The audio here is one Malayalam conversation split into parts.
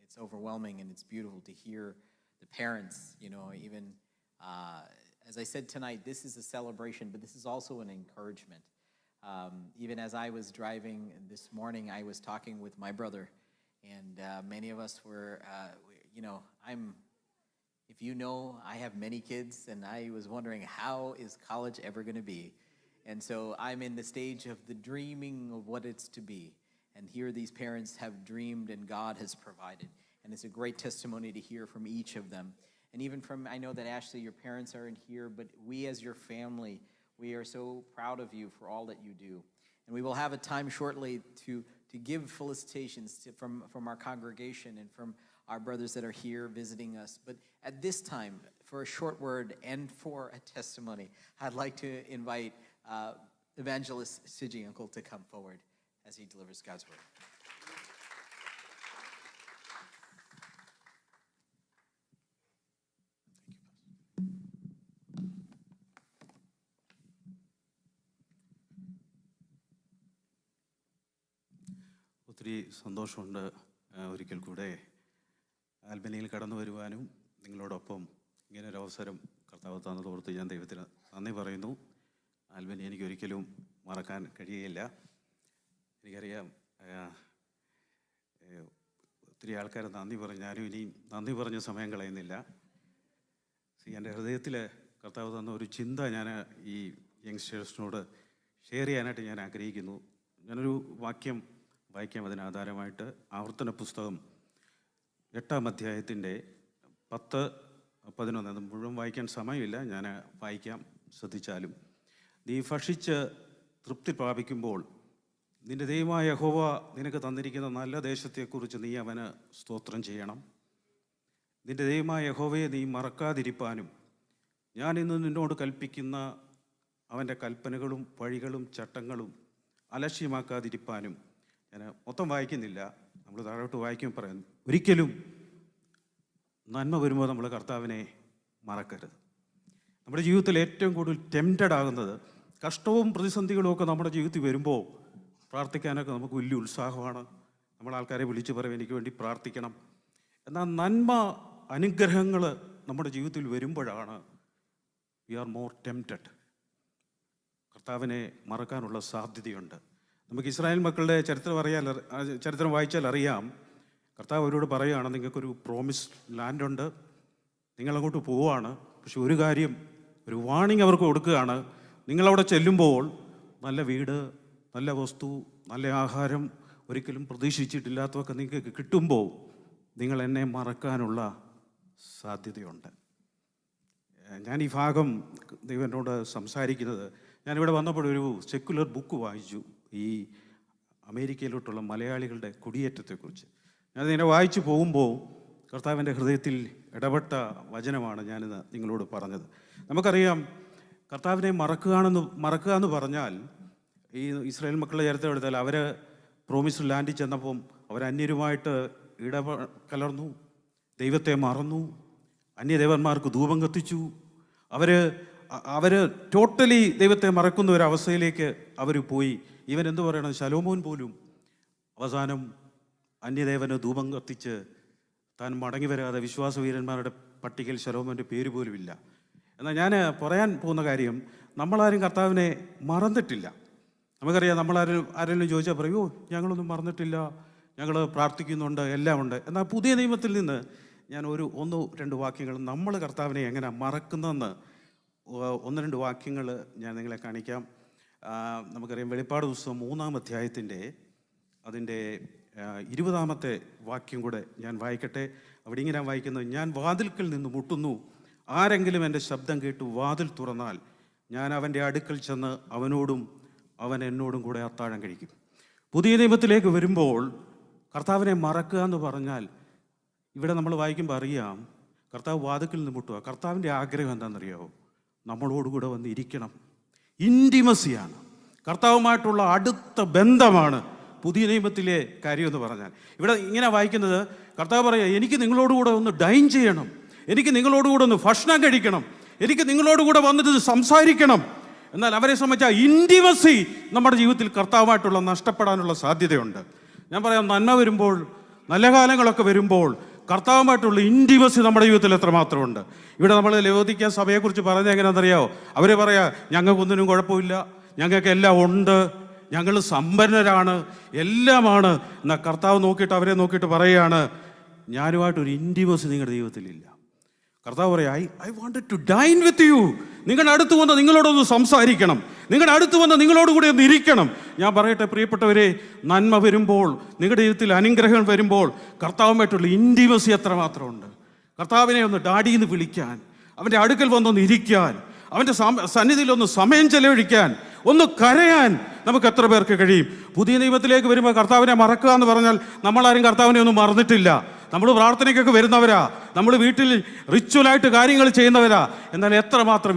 it's overwhelming, and it's beautiful to hear the parents, even as I said tonight, this is a celebration, but this is also an encouragement. Even as I was driving this morning, I was talking with my brother, and many of us were, if I have many kids, and I was wondering, how is college ever going to be? And so I'm in the stage of the dreaming of what it's to be. And here these parents have dreamed, and God has provided. And it's a great testimony to hear from each of them. And even I know that Ashley, your parents aren't here, but we as your family, we are so proud of you for all that you do. And we will have a time shortly to give felicitations from our congregation and from our brothers that are here visiting us. But at this time, for a short word and for a testimony, I'd like to invite Evangelist Siji Uncle to come forward as he delivers God's word. ഒത്തിരി സന്തോഷമുണ്ട് ഒരിക്കൽ കൂടെ ആൽബനിയിൽ കടന്നു വരുവാനും നിങ്ങളോടൊപ്പം ഇങ്ങനൊരു അവസരം കർത്താവ് തന്നതോർത്ത് ഞാൻ ദൈവത്തിന് നന്ദി പറയുന്നു. ആൽബനി എനിക്കൊരിക്കലും മറക്കാൻ കഴിയുകയില്ല. എനിക്കറിയാം ഒത്തിരി ആൾക്കാർ നന്ദി പറഞ്ഞു, ഞാനും ഇനിയും നന്ദി പറഞ്ഞ സമയം കളയുന്നില്ല. എൻ്റെ ഹൃദയത്തിൽ കർത്താവ് തന്ന ഒരു ചിന്ത ഞാൻ ഈ യങ്സ്റ്റേഴ്സിനോട് ഷെയർ ചെയ്യാനായിട്ട് ഞാൻ ആഗ്രഹിക്കുന്നു. ഞാനൊരു വാക്യം വായിക്കാം അതിനാധാരമായിട്ട്. ആവർത്തന പുസ്തകം 8-ാം അധ്യായത്തിൻ്റെ 10-11. അത് മുഴുവൻ വായിക്കാൻ സമയമില്ല, ഞാൻ വായിക്കാം, ശ്രദ്ധിച്ചാലും. നീ ഭക്ഷിച്ച് തൃപ്തി പ്രാപിക്കുമ്പോൾ നിന്റെ ദൈവമായ യഹോവ നിനക്ക് തന്നിരിക്കുന്ന നല്ല ദേശത്തെക്കുറിച്ച് നീ അവന് സ്തോത്രം ചെയ്യണം. നിന്റെ ദൈവമായ യഹോവയെ നീ മറക്കാതിരിപ്പാനും ഞാൻ ഇന്ന് നിന്നോട് കൽപ്പിക്കുന്ന അവൻ്റെ കൽപ്പനകളും വഴികളും ചട്ടങ്ങളും അലക്ഷ്യമാക്കാതിരിപ്പാനും. ഞാൻ മൊത്തം വായിക്കുന്നില്ല, നമ്മൾ താഴോട്ട് വായിക്കും പറയുന്നു. ഒരിക്കലും നന്മ വരുമ്പോൾ നമ്മൾ കർത്താവിനെ മറക്കരുത്. നമ്മുടെ ജീവിതത്തിൽ ഏറ്റവും കൂടുതൽ ടെംപ്റ്റഡ് ആകുന്നത് കഷ്ടവും പ്രതിസന്ധികളും ഒക്കെ നമ്മുടെ ജീവിതത്തിൽ വരുമ്പോൾ പ്രാർത്ഥിക്കാനൊക്കെ നമുക്ക് വലിയ ഉത്സാഹമാണ്. നമ്മൾ ആൾക്കാരെ വിളിച്ച് പറയും എനിക്ക് വേണ്ടി പ്രാർത്ഥിക്കണം. എന്നാൽ നന്മ അനുഗ്രഹങ്ങൾ നമ്മുടെ ജീവിതത്തിൽ വരുമ്പോഴാണ് വി ആർ മോർ ടെംപ്റ്റഡ്. കർത്താവിനെ മറക്കാനുള്ള സാധ്യതയുണ്ട്. നമുക്ക് ഇസ്രായേൽ മക്കളുടെ ചരിത്രം വായിച്ചാൽ അറിയാം. കർത്താവ് അവരോട് പറയുകയാണ്, നിങ്ങൾക്കൊരു പ്രോമിസ് ലാൻഡുണ്ട്, നിങ്ങളങ്ങോട്ട് പോവുകയാണ്. പക്ഷെ ഒരു കാര്യം, ഒരു വാണിംഗ് അവർക്ക് കൊടുക്കുകയാണ്. നിങ്ങളവിടെ ചെല്ലുമ്പോൾ നല്ല വീട്, നല്ല വസ്തു, നല്ല ആഹാരം, ഒരിക്കലും പ്രതീക്ഷിച്ചിട്ടില്ലാത്തതൊക്കെ നിങ്ങൾക്ക് കിട്ടുമ്പോൾ നിങ്ങൾ എന്നെ മറക്കാനുള്ള സാധ്യതയുണ്ട്. ഞാൻ ഈ ഭാഗം ദൈവനോട് സംസാരിക്കുന്നത്, ഞാനിവിടെ വന്നപ്പോൾ ഒരു സെക്കുലർ ബുക്ക് വായിച്ചു, ഈ അമേരിക്കയിലോട്ടുള്ള മലയാളികളുടെ കുടിയേറ്റത്തെക്കുറിച്ച്. ഞാനതിനെ വായിച്ചു പോകുമ്പോൾ കർത്താവിൻ്റെ ഹൃദയത്തിൽ ഇടപെട്ട വചനമാണ് ഞാനിന്ന് നിങ്ങളോട് പറഞ്ഞത്. നമുക്കറിയാം, കർത്താവിനെ മറക്കുക എന്ന് പറഞ്ഞാൽ, ഈ ഇസ്രായേൽ മക്കളുടെ ചരിത്രം എടുത്താൽ അവർ പ്രോമിസ്ഡ് ലാൻഡിൽ ചെന്നപ്പം അവർ അന്യരുമായിട്ട് കലർന്നു, ദൈവത്തെ മറന്നു, അന്യദേവന്മാർക്ക് ധൂപം കത്തിച്ചു. അവർ ടോട്ടലി ദൈവത്തെ മറക്കുന്ന ഒരു അവസ്ഥയിലേക്ക് അവർ പോയി. ഇവൻ എന്തു പറയണം, ശലോമോൻ പോലും അവസാനം അന്യദേവന് ധൂപം കത്തിച്ച് താൻ മടങ്ങി വരാതെ വിശ്വാസവീരന്മാരുടെ പട്ടികയിൽ ശലോമോൻ്റെ പേര് പോലുമില്ല. എന്നാൽ ഞാൻ പറയാൻ പോകുന്ന കാര്യം, നമ്മളാരും കർത്താവിനെ മറന്നിട്ടില്ല. നമുക്കറിയാം, ആരെങ്കിലും ചോദിച്ചാൽ പറയൂ, ഞങ്ങളൊന്നും മറന്നിട്ടില്ല, ഞങ്ങൾ പ്രാർത്ഥിക്കുന്നുണ്ട്, എല്ലാം ഉണ്ട്. എന്നാൽ പുതിയ നിയമത്തിൽ നിന്ന് ഞാൻ 1-2 വാക്യങ്ങൾ നമ്മൾ കർത്താവിനെ എങ്ങനെ മറക്കുന്നതെന്ന് 1-2 വാക്യങ്ങൾ ഞാൻ നിങ്ങളെ കാണിക്കാം. നമുക്കറിയാം, വെളിപ്പാട് പുസ്തകം 3-ാം അധ്യായത്തിൻ്റെ അതിൻ്റെ 20-ാമത്തെ വാക്യം കൂടെ ഞാൻ വായിക്കട്ടെ. അവിടെ ഇങ്ങനെ വായിക്കുന്നത്, ഞാൻ വാതിൽക്കൽ നിന്ന് മുട്ടുന്നു, ആരെങ്കിലും എൻ്റെ ശബ്ദം കേട്ട് വാതിൽ തുറന്നാൽ ഞാൻ അവൻ്റെ അടുക്കൽ ചെന്ന് അവനോടും അവൻ എന്നോടും കൂടെ അത്താഴം കഴിക്കും. പുതിയ നിയമത്തിലേക്ക് വരുമ്പോൾ കർത്താവിനെ മറക്കുക എന്ന് പറഞ്ഞാൽ, ഇവിടെ നമ്മൾ വായിക്കുമ്പോൾ അറിയാം, കർത്താവ് വാതിൽക്കൽ നിന്ന് മുട്ടുക. കർത്താവിൻ്റെ ആഗ്രഹം എന്താണെന്നറിയാമോ? നമ്മളോടുകൂടെ വന്ന് ഇരിക്കണം. ഇൻറ്റിമസിയാണ്, കർത്താവുമായിട്ടുള്ള അടുത്ത ബന്ധമാണ് പുതിയ നിയമത്തിലെ കാര്യം എന്ന് പറഞ്ഞാൽ. ഇവിടെ ഇങ്ങനെ വായിക്കുന്നത്, കർത്താവ് പറയുക, എനിക്ക് നിങ്ങളോടുകൂടെ ഒന്ന് ഡൈൻ ചെയ്യണം, എനിക്ക് നിങ്ങളോടുകൂടെ ഒന്ന് ഭക്ഷണം കഴിക്കണം, എനിക്ക് നിങ്ങളോടുകൂടെ വന്നിട്ട് സംസാരിക്കണം. എന്നാൽ അവരെ സംബന്ധിച്ച ഇൻറ്റിമസി നമ്മുടെ ജീവിതത്തിൽ കർത്താവുമായിട്ടുള്ള നഷ്ടപ്പെടാനുള്ള സാധ്യതയുണ്ട്. ഞാൻ പറയാം, നന്മ വരുമ്പോൾ നല്ല കാലങ്ങളൊക്കെ വരുമ്പോൾ കർത്താവുമായിട്ടുള്ള ഇൻറ്റിമസി നമ്മുടെ ജീവിതത്തിൽ എത്രമാത്രമുണ്ട്. ഇവിടെ നമ്മൾ ലവോദിക്ക സഭയെക്കുറിച്ച് പറഞ്ഞത് എങ്ങനെയാണെന്നറിയാമോ? അവർ പറയാ, ഞങ്ങൾക്കൊന്നിനും കുഴപ്പമില്ല, ഞങ്ങൾക്ക് എല്ലാം ഉണ്ട്, ഞങ്ങൾ സമ്പന്നരാണ്, എല്ലാമാണ്. എന്നാൽ കർത്താവ് നോക്കിയിട്ട് അവരെ നോക്കിയിട്ട് പറയുകയാണ്, ഞാനുമായിട്ടൊരു ഇൻറ്റിമസി നിങ്ങളുടെ ജീവിതത്തിലില്ല. കർത്താവ് പറയാം, I wanted to dine with you. നിങ്ങളുടെ അടുത്ത് വന്ന് നിങ്ങളോടൊന്ന് സംസാരിക്കണം, നിങ്ങളുടെ അടുത്ത് വന്ന് നിങ്ങളോട് കൂടി ഒന്ന് ഇരിക്കണം. ഞാൻ പറയട്ടെ പ്രിയപ്പെട്ടവരെ, നന്മ വരുമ്പോൾ, നിങ്ങളുടെ ജീവിതത്തിൽ അനുഗ്രഹങ്ങൾ വരുമ്പോൾ കർത്താവുമായിട്ടുള്ള ഇൻറ്റിമസി എത്രമാത്രമുണ്ട്. കർത്താവിനെ ഒന്ന് ഡാഡിന്ന് വിളിക്കാൻ, അവൻ്റെ അടുക്കൽ വന്നൊന്ന് ഇരിക്കാൻ, അവൻ്റെ സന്നിധിയിൽ ഒന്ന് സമയം ചെലവഴിക്കാൻ, ഒന്ന് കരയാൻ നമുക്ക് എത്ര പേർക്ക് കഴിയും? പുതിയ നിയമത്തിലേക്ക് വരുമ്പോൾ കർത്താവിനെ മറക്കുക എന്ന് പറഞ്ഞാൽ നമ്മളാരും കർത്താവിനെ ഒന്നും മറന്നിട്ടില്ല. നമ്മൾ പ്രാർത്ഥനയ്ക്കൊക്കെ വരുന്നവരാ, നമ്മൾ വീട്ടിൽ റിച്വലായിട്ട് കാര്യങ്ങൾ ചെയ്യുന്നവരാ. എന്നാൽ എത്രമാത്രം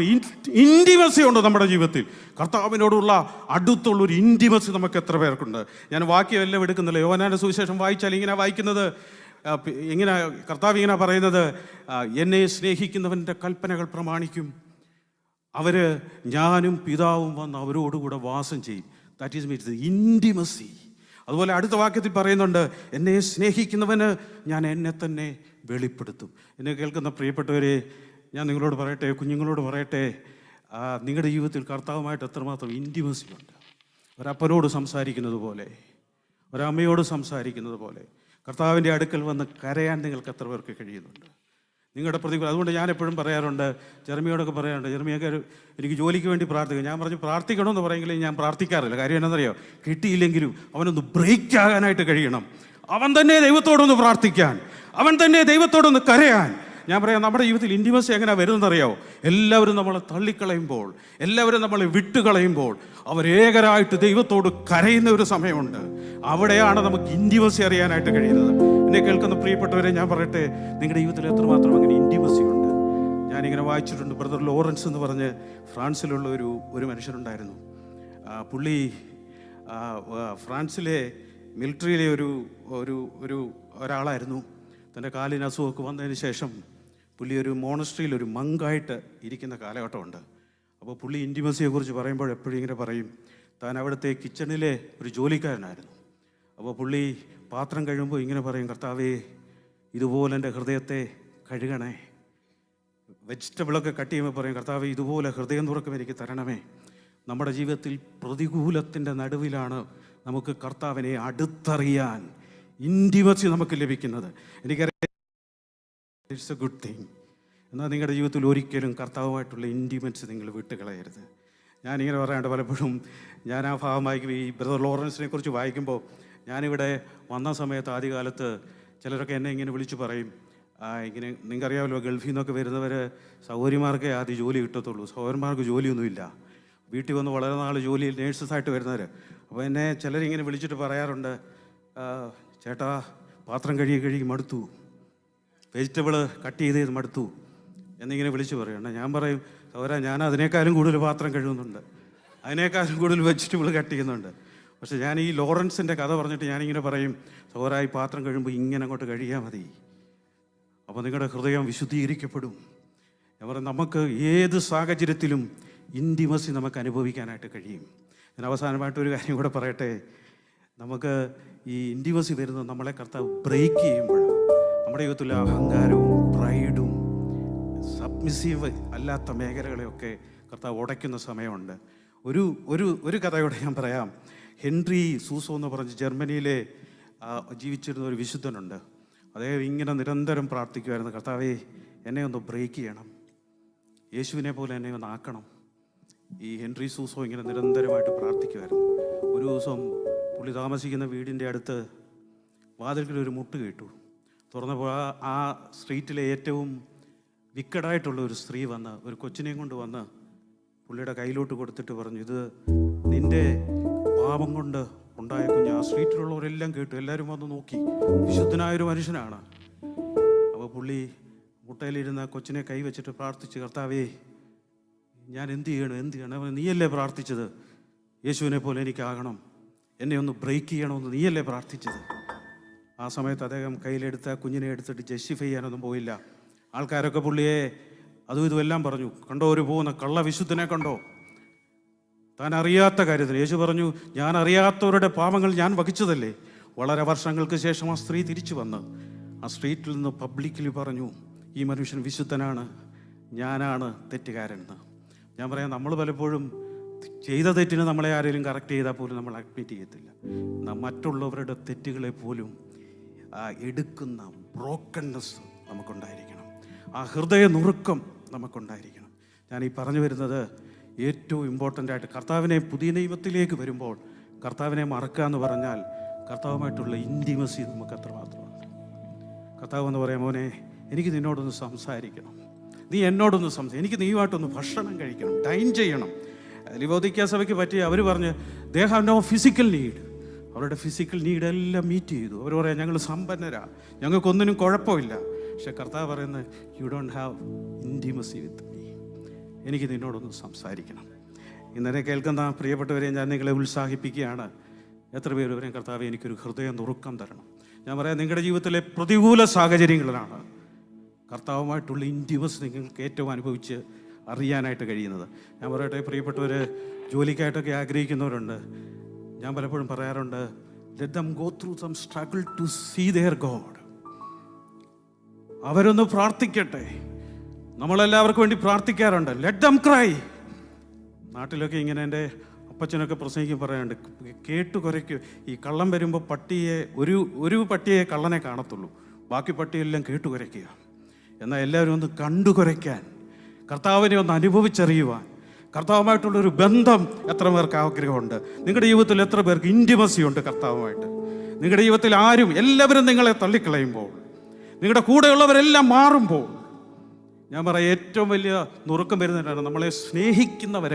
ഇൻറ്റിമസി ഉണ്ട് നമ്മുടെ ജീവിതത്തിൽ? കർത്താവിനോടുള്ള അടുത്തുള്ളൊരു ഇൻറ്റിമസി നമുക്ക് എത്ര പേർക്കുണ്ട്? ഞാൻ വാക്യം എല്ലാം എടുക്കുന്നില്ല. യോഹന്നാന്റെ സുവിശേഷം വായിച്ചാൽ ഇങ്ങനെ വായിക്കുന്നത്, ഇങ്ങനെ കർത്താവ് ഇങ്ങനെ പറയുന്നത്, എന്നെ സ്നേഹിക്കുന്നവൻ്റെ കൽപ്പനകൾ പ്രമാണിക്കും, അവര് ഞാനും പിതാവും വന്ന് അവരോടുകൂടെ വാസം ചെയ്യും. That is means intimacy. അതുപോലെ അടുത്ത വാക്യത്തിൽ പറയുന്നുണ്ട്, എന്നെ സ്നേഹിക്കുന്നവന് ഞാൻ എന്നെ തന്നെ വെളിപ്പെടുത്തും. എന്നെ കേൾക്കുന്ന പ്രിയപ്പെട്ടവരെ, ഞാൻ നിങ്ങളോട് പറയട്ടെ, കുഞ്ഞുങ്ങളോട് പറയട്ടെ, നിങ്ങളുടെ ജീവിതത്തിൽ കർത്താവുമായിട്ട് എത്രമാത്രം ഇൻറ്റിമസി ഉണ്ട്. ഒരപ്പനോട് സംസാരിക്കുന്നത് പോലെ, ഒരമ്മയോട് സംസാരിക്കുന്നത് പോലെ കർത്താവിൻ്റെ അടുക്കൽ വന്ന് കരയാൻ നിങ്ങൾക്ക് എത്ര പേർക്ക് കഴിയുന്നുണ്ട്? നിങ്ങളുടെ പ്രതികൂലം. അതുകൊണ്ട് ഞാൻ എപ്പോഴും പറയാറുണ്ട്, ജെറമിയോടൊക്കെ പറയാറുണ്ട്, ജെറമിയൊക്കെ എനിക്ക് ജോലിക്ക് വേണ്ടി പ്രാർത്ഥിക്കും. ഞാൻ പറഞ്ഞു പ്രാർത്ഥിക്കണമെന്ന് പറയുമെങ്കിലും ഞാൻ പ്രാർത്ഥിക്കാറില്ല. കാര്യം എന്താണെന്നറിയോ? കിട്ടിയില്ലെങ്കിലും അവനൊന്ന് ബ്രേക്ക് ആകാനായിട്ട് കഴിയണം. അവൻ തന്നെ ദൈവത്തോടൊന്ന് പ്രാർത്ഥിക്കാൻ, അവൻ തന്നെ ദൈവത്തോടൊന്ന് കരയാൻ. ഞാൻ പറയാം, നമ്മുടെ ജീവിതത്തിൽ ഇൻറ്റിമസി എങ്ങനെ വരുന്നതെന്നറിയാമോ? എല്ലാവരും നമ്മളെ തള്ളിക്കളയുമ്പോൾ, എല്ലാവരും നമ്മളെ വിട്ടുകളയുമ്പോൾ അവരേകരായിട്ട് ദൈവത്തോട് കരയുന്ന ഒരു സമയമുണ്ട്. അവിടെയാണ് നമുക്ക് ഇൻറ്റിമസി അറിയാനായിട്ട് കഴിയുന്നത്. എന്നെ കേൾക്കുന്ന പ്രിയപ്പെട്ടവരെ, ഞാൻ പറയട്ടെ, നിങ്ങളുടെ ജീവിതത്തിൽ എത്രമാത്രം അങ്ങനെ ഇൻറ്റിമസി ഉണ്ട്? ഞാനിങ്ങനെ വായിച്ചിട്ടുണ്ട്. ബ്രദർ ലോറൻസ് എന്ന് പറഞ്ഞ് ഫ്രാൻസിലുള്ള ഒരു മനുഷ്യനുണ്ടായിരുന്നു. പുള്ളി ഫ്രാൻസിലെ മിലിറ്ററിയിലെ ഒരാളായിരുന്നു. തൻ്റെ കാലിന് അസുഖമൊക്കെ വന്നതിന് ശേഷം പുള്ളി ഒരു മോണസ്ട്രിയിൽ ഒരു മങ്കായിട്ട് ഇരിക്കുന്ന കാലഘട്ടമുണ്ട്. അപ്പോൾ പുള്ളി ഇൻറ്റിമസിയെക്കുറിച്ച് പറയുമ്പോൾ എപ്പോഴും ഇങ്ങനെ പറയും, താൻ അവിടുത്തെ കിച്ചണിലെ ഒരു ജോലിക്കാരനായിരുന്നു. അപ്പോൾ പുള്ളി പാത്രം കഴിയുമ്പോൾ ഇങ്ങനെ പറയും, കർത്താവേ, ഇതുപോലെ എൻ്റെ ഹൃദയത്തെ കഴുകണേ. വെജിറ്റബിളൊക്കെ കട്ട് ചെയ്യുമ്പോൾ പറയും, കർത്താവേ, ഇതുപോലെ ഹൃദയം തുറക്കും എനിക്ക് തരണമേ. നമ്മുടെ ജീവിതത്തിൽ പ്രതികൂലത്തിൻ്റെ നടുവിലാണ് നമുക്ക് കർത്താവിനെ അടുത്തറിയാൻ ഇൻറ്റിമസി നമുക്ക് ലഭിക്കുന്നത്. എനിക്കറിയാം, ഇറ്റ്സ് എ ഗുഡ് തിങ്. എന്നാൽ നിങ്ങളുടെ ജീവിതത്തിൽ ഒരിക്കലും കർത്താവുമായിട്ടുള്ള ഇൻറ്റിമസി നിങ്ങൾ വിട്ടുകളയരുത്. ഞാനിങ്ങനെ പറയാണ്ട് പലപ്പോഴും ഞാൻ ആ ഭാഗം വായിക്കും. ഈ ബ്രദർ ലോറൻസിനെ കുറിച്ച് വായിക്കുമ്പോൾ, ഞാനിവിടെ വന്ന സമയത്ത് ആദ്യകാലത്ത് ചിലരൊക്കെ എന്നെ ഇങ്ങനെ വിളിച്ചു പറയും, ഇങ്ങനെ നിങ്ങൾക്കറിയാമല്ലോ, ഗൾഫിൽ നിന്നൊക്കെ വരുന്നവർ സഹോദരിമാർക്കേ ആദ്യം ജോലി കിട്ടത്തുള്ളൂ, സഹോദരന്മാർക്ക് ജോലിയൊന്നുമില്ല. വീട്ടിൽ വന്ന് വളരെ നാൾ ജോലിയിൽ നേഴ്സസായിട്ട് വരുന്നവർ. അപ്പോൾ എന്നെ ചിലരിങ്ങനെ വിളിച്ചിട്ട് പറയാറുണ്ട്, ചേട്ടാ, പാത്രം കഴുകി മടുത്തു, വെജിറ്റബിൾ കട്ട് ചെയ്ത് മടുത്തു എന്നിങ്ങനെ വിളിച്ച് പറയണം. ഞാൻ പറയും, സഹോദരാ, ഞാൻ അതിനേക്കാളും കൂടുതൽ പാത്രം കഴുകുന്നുണ്ട്, അതിനേക്കാളും കൂടുതൽ വെജിറ്റബിൾ കട്ട് ചെയ്യുന്നുണ്ട്. പക്ഷെ ഞാൻ ഈ ലോറൻസിൻ്റെ കഥ പറഞ്ഞിട്ട് ഞാനിങ്ങനെ പറയും, സഹോദരാ, ഈ പാത്രം കഴിയുമ്പോൾ ഇങ്ങനെ അങ്ങോട്ട് കഴിയാൽ മതി, അപ്പോൾ നിങ്ങളുടെ ഹൃദയം വിശുദ്ധീകരിക്കപ്പെടും. ഞാൻ പറയും, നമുക്ക് ഏത് സാഹചര്യത്തിലും ഇൻറ്റിമസി നമുക്ക് അനുഭവിക്കാനായിട്ട് കഴിയും. ഞാൻ അവസാനമായിട്ടൊരു കാര്യം കൂടെ പറയട്ടെ. നമുക്ക് ഈ ഇൻറ്റിമസി വരുന്നത് നമ്മളെ കർത്താവ് ബ്രേക്ക് ചെയ്യുമ്പോഴാണ്. നമ്മുടെ ജീവിതത്തിലെ അഹങ്കാരവും പ്രൈഡും സബ്മിസീവ് അല്ലാത്ത മേഖലകളെയൊക്കെ കർത്താവ് ഉടയ്ക്കുന്ന സമയമുണ്ട്. ഒരു കഥയോടെ ഞാൻ പറയാം. ഹെൻറി സൂസോ എന്ന് പറഞ്ഞ് ജർമ്മനിയിലെ ജീവിച്ചിരുന്ന ഒരു വിശുദ്ധനുണ്ട്. അദ്ദേഹം ഇങ്ങനെ നിരന്തരം പ്രാർത്ഥിക്കുമായിരുന്നു, കർത്താവേ, എന്നെ ഒന്ന് ബ്രേക്ക് ചെയ്യണം, യേശുവിനെ പോലെ എന്നെ ഒന്ന് ആക്കണം. ഈ ഹെൻറി സൂസോ ഇങ്ങനെ നിരന്തരമായിട്ട് പ്രാർത്ഥിക്കുമായിരുന്നു. ഒരു ദിവസം പുള്ളി താമസിക്കുന്ന വീടിൻ്റെ അടുത്ത് വാതിൽക്കൽ ഒരു മുട്ട് കേട്ടു. തുറന്നപ്പോൾ ആ സ്ട്രീറ്റിലെ ഏറ്റവും വിക്കഡായിട്ടുള്ള ഒരു സ്ത്രീ വന്ന് ഒരു കൊച്ചിനെയും കൊണ്ട് വന്ന് പുള്ളിയുടെ കയ്യിലോട്ട് കൊടുത്തിട്ട് പറഞ്ഞു, ഇത് നിൻ്റെ പാപം കൊണ്ട് ഉണ്ടായ കുഞ്ഞ്. ആ സ്ട്രീറ്റിലുള്ളവരെല്ലാം കേട്ടു, എല്ലാവരും വന്ന് നോക്കി. വിശുദ്ധനായൊരു മനുഷ്യനാണ്. അപ്പോൾ പുള്ളി മുട്ടയിലിരുന്ന കൊച്ചിനെ കൈവച്ചിട്ട് പ്രാർത്ഥിച്ച്, കർത്താവേ, ഞാൻ എന്ത് ചെയ്യണം? നീയല്ലേ പ്രാർത്ഥിച്ചത് യേശുവിനെ പോലെ എനിക്കാകണം, എന്നെ ഒന്ന് ബ്രേക്ക് ചെയ്യണമെന്ന് നീയല്ലേ പ്രാർത്ഥിച്ചത്. ആ സമയത്ത് അദ്ദേഹം കയ്യിലെടുത്ത കുഞ്ഞിനെ എടുത്തിട്ട് ജസ്റ്റിഫൈ ചെയ്യാനൊന്നും പോയില്ല. ആൾക്കാരൊക്കെ പുള്ളിയെ അതും ഇതുമെല്ലാം പറഞ്ഞു, കണ്ടോ ഒരു പോകുന്ന കള്ള വിശുദ്ധനെ കണ്ടോ, താൻ അറിയാത്ത കാര്യത്തിന്. യേശു പറഞ്ഞു, ഞാൻ അറിയാത്തവരുടെ പാപങ്ങൾ ഞാൻ വഹിച്ചതല്ലേ, വളരെ വർഷങ്ങൾക്ക് ശേഷം ആ സ്ത്രീ തിരിച്ചു വന്ന് ആ സ്ട്രീറ്റിൽ നിന്ന് പബ്ലിക്കലി പറഞ്ഞു, ഈ മനുഷ്യൻ വിശുദ്ധനാണ്, ഞാനാണ് തെറ്റുകാരെന്ന്. ഞാൻ പറയാം, നമ്മൾ പലപ്പോഴും ചെയ്ത തെറ്റിന് നമ്മളെ ആരെങ്കിലും കറക്റ്റ് ചെയ്താൽ പോലും നമ്മൾ അഡ്മിറ്റ് ചെയ്യത്തില്ല. മറ്റുള്ളവരുടെ തെറ്റുകളെ പോലും എടുക്കുന്ന ബ്രോക്കൺനെസ് നമുക്കുണ്ടായിരിക്കണം, ആ ഹൃദയ നുറുക്കം നമുക്കുണ്ടായിരിക്കണം. ഞാൻ ഈ പറഞ്ഞു വരുന്നത് ഏറ്റവും ഇമ്പോർട്ടൻ്റ് ആയിട്ട് കർത്താവിനെ പുതിയ നിയമത്തിലേക്ക് വരുമ്പോൾ കർത്താവിനെ മറക്കുക എന്ന് പറഞ്ഞാൽ കർത്താവുമായിട്ടുള്ള ഇൻറ്റിമസി നമുക്ക് അത്രമാത്രമുണ്ട്. കർത്താവ് എന്ന് പറയാം, മോനെ എനിക്ക് നിന്നോടൊന്ന് സംസാരിക്കണം, നീ എന്നോടൊന്ന് എനിക്ക് നീയുമായിട്ടൊന്ന് ഭക്ഷണം കഴിക്കണം, ഡൈൻ ചെയ്യണം. ലവോദിക്ക സഭയ്ക്ക് പറ്റിയ അവർ പറഞ്ഞ് they have no physical need. അവരുടെ ഫിസിക്കൽ നീഡെല്ലാം മീറ്റ് ചെയ്തു. അവർ പറയാം, ഞങ്ങൾ സമ്പന്നരാ, ഞങ്ങൾക്കൊന്നിനും കുഴപ്പമില്ല. പക്ഷെ കർത്താവ് പറയുന്നത്, you don't have intimacy with me, എനിക്ക് നിന്നോടൊന്ന് സംസാരിക്കണം. ഇന്നലെ കേൾക്കുന്ന പ്രിയപ്പെട്ടവരെ ഞാൻ നിങ്ങളെ ഉത്സാഹിപ്പിക്കുകയാണ്. എത്ര പേര് പറയും, കർത്താവെ എനിക്കൊരു ഹൃദയം നുറുക്കം തരണം. ഞാൻ പറയാം, നിങ്ങളുടെ ജീവിതത്തിലെ പ്രതികൂല സാഹചര്യങ്ങളിലാണ് കർത്താവുമായിട്ടുള്ള ഇൻറ്റിമസി നിങ്ങൾക്ക് ഏറ്റവും അനുഭവിച്ച് അറിയാനായിട്ട് കഴിയുന്നത്. ഞാൻ പറയട്ടെ, പ്രിയപ്പെട്ടവർ ജോലിക്കായിട്ടൊക്കെ ആഗ്രഹിക്കുന്നവരുണ്ട്. ഞാൻ പലപ്പോഴും പറയാറുണ്ട്, let them go through some struggle to see their God. അവരൊന്ന് പ്രാർത്ഥിക്കട്ടെ. നമ്മളെല്ലാവർക്കും വേണ്ടി പ്രാർത്ഥിക്കാറുണ്ട്, ലെറ്റ് ദം ക്രൈ. നാട്ടിലൊക്കെ ഇങ്ങനെ എൻ്റെ അപ്പച്ചനൊക്കെ പ്രസംഗിക്കും പറയാറുണ്ട്, കേട്ടു കുരയ്ക്കും. ഈ കള്ളം വരുമ്പോൾ പട്ടിയെ ഒരു പട്ടിയെ കള്ളനെ കാണത്തുള്ളൂ, ബാക്കി പട്ടിയെല്ലാം കേട്ടു കുരയ്ക്കുക. എന്നാൽ എല്ലാവരും ഒന്ന് കണ്ടു കുരയ്ക്കാൻ, കർത്താവിനെ ഒന്ന് അനുഭവിച്ചറിയുവാൻ, കർത്താവുമായിട്ടുള്ളൊരു ബന്ധം എത്ര പേർക്ക് ആഗ്രഹമുണ്ട്? നിങ്ങളുടെ ജീവിതത്തിൽ എത്ര പേർക്ക് ഇൻറ്റിമസി ഉണ്ട് കർത്താവുമായിട്ട്? നിങ്ങളുടെ ജീവിതത്തിൽ എല്ലാവരും നിങ്ങളെ തള്ളിക്കളയുമ്പോൾ, നിങ്ങളുടെ കൂടെയുള്ളവരെല്ലാം മാറുമ്പോൾ, ഞാൻ പറയാം, ഏറ്റവും വലിയ നുറുക്കം വരുന്നതാണ് നമ്മളെ സ്നേഹിക്കുന്നവർ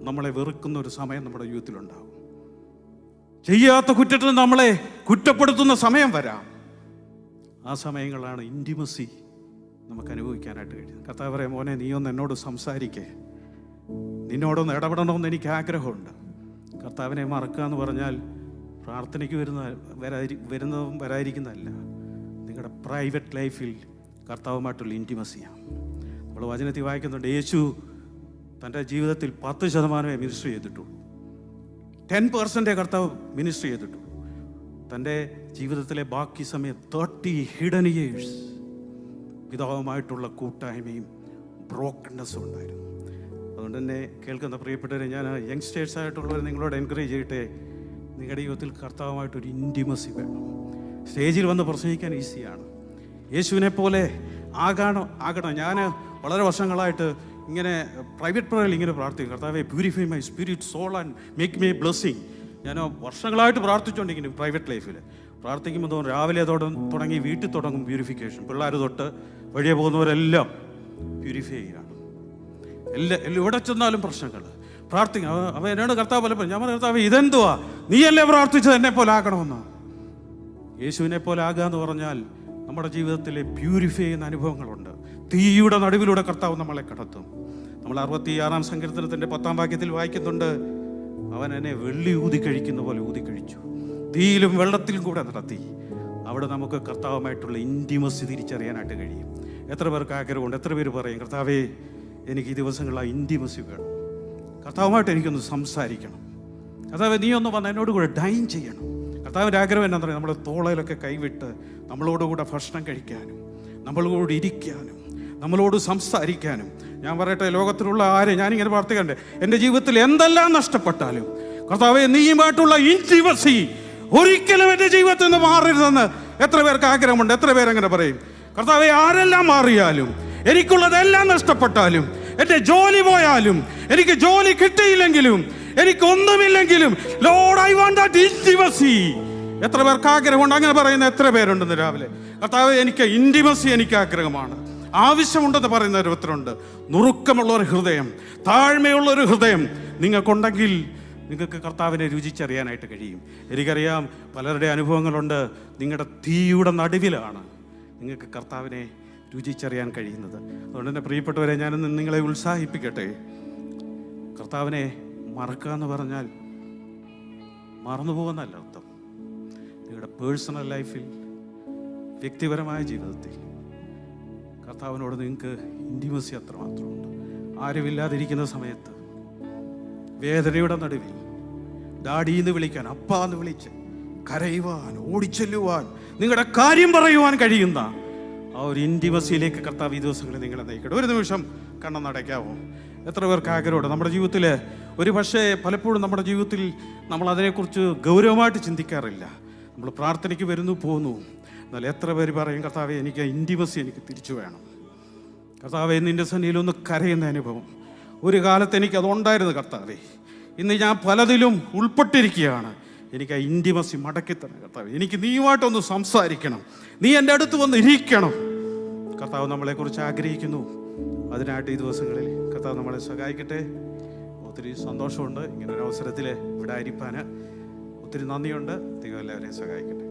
നമ്മളെ വെറുക്കുന്ന ഒരു സമയം നമ്മുടെ ജീവിതത്തിലുണ്ടാകും. ചെയ്യാത്ത കുറ്റത്തിന് നമ്മളെ കുറ്റപ്പെടുത്തുന്ന സമയം വരാം. ആ സമയങ്ങളാണ് ഇൻറ്റിമസി നമുക്ക് അനുഭവിക്കാനായിട്ട് കഴിയുന്നത്. കർത്താവ് പറയാം, മോനെ നീ ഒന്ന് എന്നോട് സംസാരിക്കേ, നിന്നോടൊന്ന് ഇടപെടണമെന്ന് എനിക്ക് ആഗ്രഹമുണ്ട്. കർത്താവിനെ മറക്കുക എന്ന് പറഞ്ഞാൽ പ്രാർത്ഥനയ്ക്ക് വരുന്നതും വരാതിരിക്കുന്നതല്ല, നിങ്ങളുടെ പ്രൈവറ്റ് ലൈഫിൽ കർത്താവുമായിട്ടുള്ള ഇൻറ്റിമസിയാണ്. നമ്മൾ വചനത്തിൽ വായിക്കുന്നുണ്ട്, യേശു തൻ്റെ ജീവിതത്തിൽ 10% മിനിസ്റ്റർ ചെയ്തിട്ടുള്ളൂ, 10% കർത്താവ് മിനിസ്റ്റർ ചെയ്തിട്ടുള്ളൂ. തൻ്റെ ജീവിതത്തിലെ ബാക്കി സമയം 30 ഹിഡൻ ഇയേഴ്സ് പിതാവുമായിട്ടുള്ള കൂട്ടായ്മയും ബ്രോക്കൺനെസ്സും ഉണ്ടായിരുന്നു. അതുകൊണ്ട് തന്നെ കേൾക്കുന്ന പ്രിയപ്പെട്ടവരെ, ഞാൻ യങ്സ്റ്റേഴ്സായിട്ടുള്ളവരെ നിങ്ങളോട് എൻകറേജ് ചെയ്യട്ടെ, നിങ്ങളുടെ ജീവിതത്തിൽ കർത്താവുമായിട്ടൊരു ഇൻറ്റിമസി വേണം. സ്റ്റേജിൽ വന്ന് പ്രസംഗിക്കാൻ ഈസിയാണ്, യേശുവിനെ പോലെ ആകണം. ഞാൻ വളരെ വർഷങ്ങളായിട്ട് ഇങ്ങനെ പ്രൈവറ്റ് പ്രയറിൽ ഇങ്ങനെ പ്രാർത്ഥിക്കും, കർത്താവെ purify my spirit soul and make my blessing. ഞാൻ വർഷങ്ങളായിട്ട് പ്രാർത്ഥിച്ചുകൊണ്ടിരിക്കുന്നു. പ്രൈവറ്റ് ലൈഫിൽ പ്രാർത്ഥിക്കുമ്പോൾ തോന്നും, രാവിലെ തുടങ്ങി വീട്ടിൽ തുടങ്ങും പ്യൂരിഫിക്കേഷൻ. പിള്ളേർ തൊട്ട് വഴിയെ പോകുന്നവരെല്ലാം പ്യൂരിഫൈ ചെയ്യുകയാണ്. എവിടെ ചെന്നാലും പ്രശ്നങ്ങൾ പ്രാർത്ഥിക്കും. അവ എന്നോട് കർത്താവ് പലപ്പോഴും ഞാൻ പറഞ്ഞ, കർത്താവ് ഇതെന്തുവാ, നീയല്ലേ പ്രാർത്ഥിച്ചത് എന്നെ പോലെ ആക്കണമെന്ന്? യേശുവിനെ പോലെ ആകുക എന്ന് പറഞ്ഞാൽ നമ്മുടെ ജീവിതത്തിലെ പ്യൂരിഫൈ ചെയ്യുന്ന അനുഭവങ്ങളുണ്ട്. തീയുടെ നടുവിലൂടെ കർത്താവ് നമ്മളെ കടത്തും. നമ്മൾ 66-ാം സങ്കീർത്തനത്തിൻ്റെ 10-ാം വാക്യത്തിൽ വായിക്കുന്നുണ്ട്, അവൻ എന്നെ വെള്ളി ഊതി കഴിക്കുന്ന പോലെ ഊതി കഴിച്ചു, തീയിലും വെള്ളത്തിലും കൂടെ നടത്തി. അവിടെ നമുക്ക് കർത്താവുമായിട്ടുള്ള ഇൻറ്റിമസി തിരിച്ചറിയാനായിട്ട് കഴിയും. എത്ര പേർക്ക് ആഗ്രഹമുണ്ട്? എത്ര പേര് പറയും, കർത്താവേ എനിക്ക് ഈ ദിവസങ്ങളിൽ ആ ഇൻറ്റിമസി വേണം, കർത്താവുമായിട്ട് എനിക്കൊന്ന് സംസാരിക്കണം, കർത്താവേ നീ ഒന്ന് വന്ന് എന്നോട് കൂടെ ഡൈൻ ചെയ്യണം. കർത്താവിൻ്റെ ആഗ്രഹം എന്താ പറയുക, നമ്മളെ തോളയിലൊക്കെ കൈവിട്ട് നമ്മളോടുകൂടെ ഭക്ഷണം കഴിക്കാനും, നമ്മളോട് ഇരിക്കാനും, നമ്മളോട് സംസാരിക്കാനും. ഞാൻ പറയട്ടെ, ലോകത്തിലുള്ള ഞാനിങ്ങനെ പ്രാർത്ഥിക്കണ്ടേ, എൻ്റെ ജീവിതത്തിൽ എന്തെല്ലാം നഷ്ടപ്പെട്ടാലും കർത്താവേ നീയുമായിട്ടുള്ള ഇൻറ്റിമസി ഒരിക്കലും എൻ്റെ ജീവിതത്തിൽ നിന്ന് മാറരുതെന്ന് എത്ര പേർക്ക് ആഗ്രഹമുണ്ട്? എത്ര പേരങ്ങനെ പറയും? കർത്താവേ ആരെല്ലാം മാറിയാലും, എനിക്കുള്ളതെല്ലാം നഷ്ടപ്പെട്ടാലും, എൻ്റെ ജോലി പോയാലും, എനിക്ക് ജോലി കിട്ടിയില്ലെങ്കിലും, എനിക്കൊന്നുമില്ലെങ്കിലും, lord I want that intimacy. എത്ര പേർക്ക് ആഗ്രഹമുണ്ട്? അങ്ങനെ പറയുന്ന എത്ര പേരുണ്ടെന്ന് രാവിലെ? കർത്താവേ എനിക്ക് ഇൻറ്റിമസി എനിക്ക് ആഗ്രഹമാണ്, ആവശ്യമുണ്ടെന്ന് പറയുന്നവർ എത്രയുണ്ട്? നുറുക്കമുള്ള ഒരു ഹൃദയം, താഴ്മയുള്ള ഒരു ഹൃദയം നിങ്ങൾക്കുണ്ടെങ്കിൽ നിങ്ങൾക്ക് കർത്താവിനെ രുചിച്ചറിയാനായിട്ട് കഴിയും. എനിക്കറിയാം പലരുടെ അനുഭവങ്ങളുണ്ട്, നിങ്ങളുടെ തീയുടെ നടുവിലാണ് നിങ്ങൾക്ക് കർത്താവിനെ രുചിച്ചറിയാൻ കഴിയുന്നത്. അതുകൊണ്ട് തന്നെ പ്രിയപ്പെട്ടവരെ, ഞാനിന്ന് നിങ്ങളെ ഉത്സാഹിപ്പിക്കട്ടെ. കർത്താവിനെ മറക്കുക എന്ന് പറഞ്ഞാൽ മറന്നു പോകുന്നല്ല അർത്ഥം. നിങ്ങളുടെ പേഴ്സണൽ ലൈഫിൽ, വ്യക്തിപരമായ ജീവിതത്തിൽ കർത്താവിനോട് നിങ്ങൾക്ക് ഇൻറ്റിമസി അത്രമാത്രമുണ്ട്. ആരുമില്ലാതിരിക്കുന്ന സമയത്ത്, വേദനയുടെ നടുവിൽ ഡാഡിന്ന് വിളിക്കാൻ, അപ്പാന്ന് വിളിച്ച് കരയുവാൻ, ഓടിച്ചെല്ലുവാൻ, നിങ്ങളുടെ കാര്യം പറയുവാൻ കഴിയുന്ന ആ ഒരു ഇൻറ്റിമസിയിലേക്ക് കർത്താവ് ഈ ദിവസങ്ങളിൽ നിങ്ങളെ നയിക്കട്ടെ. ഒരു നിമിഷം കണ്ണടയ്ക്കാവോ? എത്ര പേർക്ക് ആഗ്രഹമുണ്ട്? നമ്മുടെ ജീവിതത്തിൽ ഒരു പക്ഷേ പലപ്പോഴും നമ്മുടെ ജീവിതത്തിൽ നമ്മൾ അതിനെക്കുറിച്ച് ഗൗരവമായിട്ട് ചിന്തിക്കാറില്ല. നമ്മൾ പ്രാർത്ഥനയ്ക്ക് വരുന്നു, പോകുന്നു. എന്നാൽ എത്ര പേര് പറയും, കർത്താവേ എനിക്ക് ഇൻറ്റിമസി എനിക്ക് തിരിച്ചു വേണം. കർത്താവേ നിൻ്റെ സന്നിധിയിലൊന്ന് കരയുന്ന അനുഭവം. ഒരു കാലത്ത് എനിക്കതുണ്ടായിരുന്നു കർത്താവേ. ഇന്ന് ഞാൻ പലതിലും ഉൾപ്പെട്ടിരിക്കുകയാണ്. എനിക്ക് ആ ഇൻറ്റിമസി മടക്കി തന്നെ കർത്താവേ. എനിക്ക് നീയുമായിട്ടൊന്ന് സംസാരിക്കണം, നീ എൻ്റെ അടുത്ത് വന്ന് ഇരിക്കണം. കർത്താവ് നമ്മളെക്കുറിച്ച് ആഗ്രഹിക്കുന്നു. അതിനായിട്ട് ഈ ദിവസങ്ങളിൽ കർത്താവ് നമ്മളെ സഹായിക്കട്ടെ. ഒത്തിരി സന്തോഷമുണ്ട് ഇങ്ങനൊരു അവസരത്തിൽ ഇവിടെ ആയിരിക്കാൻ. ഒത്തിരി നന്ദിയുണ്ട്. ദൈവം എല്ലാവരെയും സഹായിക്കട്ടെ.